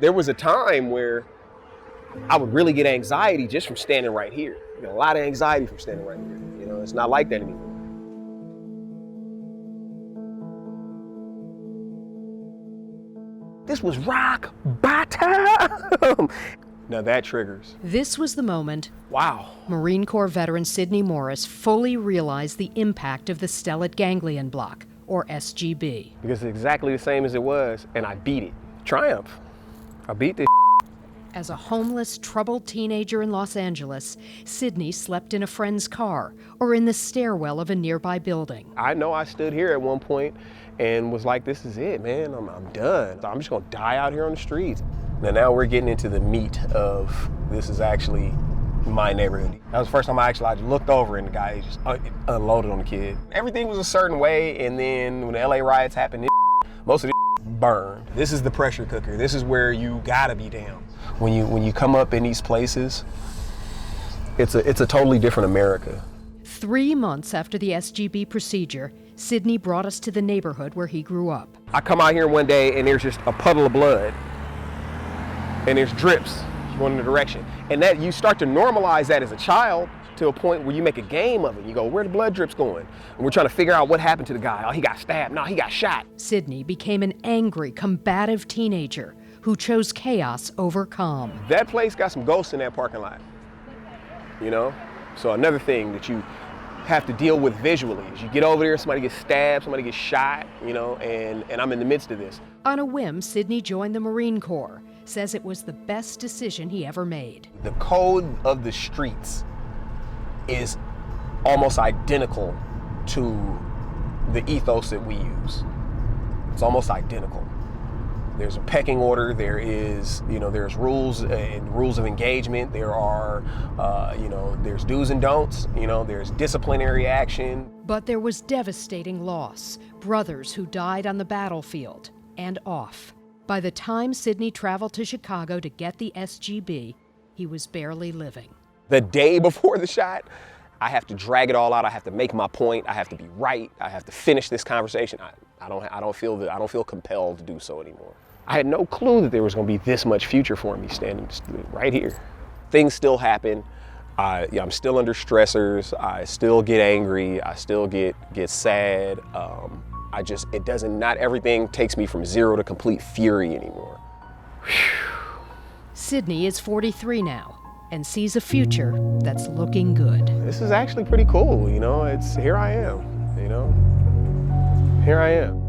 There was a time where I would really get anxiety just from standing right here. I get a lot of anxiety from standing right here. You know, it's not like that anymore. This was rock bottom. Now that triggers. This was the moment Wow. Marine Corps veteran Sidney Morris fully realized the impact of the stellate ganglion block, or SGB. Because it's exactly the same as it was, and I beat it. Triumph. I beat this. As a homeless, troubled teenager in Los Angeles, Sidney slept in a friend's car or in the stairwell of a nearby building. I know I stood here at one point and was like, this is it, man. I'm done. I'm just gonna die out here on the streets. Now we're getting into the meat of this is actually my neighborhood. That was the first time I looked over and the guy just unloaded on the kid. Everything was a certain way, and then when the LA riots happened, most of this burned. This is the pressure cooker. This is where you gotta be down. When you come up in these places, it's a totally different America. 3 months after the SGB procedure, Sidney brought us to the neighborhood where he grew up. I come out here one day and there's just a puddle of blood, and there's drips going in the direction. And that you start to normalize that as a child to a point where you make a game of it. You go, where the blood drips going? And we're trying to figure out what happened to the guy. Oh, he got stabbed. No, he got shot. Sidney became an angry, combative teenager who chose chaos over calm. That place got some ghosts in that parking lot, you know? So another thing that you have to deal with visually is you get over there, somebody gets stabbed, somebody gets shot, you know, and I'm in the midst of this. On a whim, Sidney joined the Marine Corps, says it was the best decision he ever made. The code of the streets is almost identical to the ethos that we use. It's almost identical. There's a pecking order, there is, you know, there's rules and rules of engagement, there are, you know, there's do's and don'ts, you know, there's disciplinary action. But there was devastating loss, brothers who died on the battlefield and off. By the time Sidney traveled to Chicago to get the SGB, he was barely living. The day before the shot, I have to drag it all out. I have to make my point. I have to be right. I have to finish this conversation. I don't feel compelled to do so anymore. I had no clue that there was going to be this much future for me standing right here. Things still happen. I'm still under stressors. I still get angry. I still get sad. Not everything takes me from zero to complete fury anymore. Sidney is 43 now and sees a future that's looking good. This is actually pretty cool, you know, here I am, you know, here I am.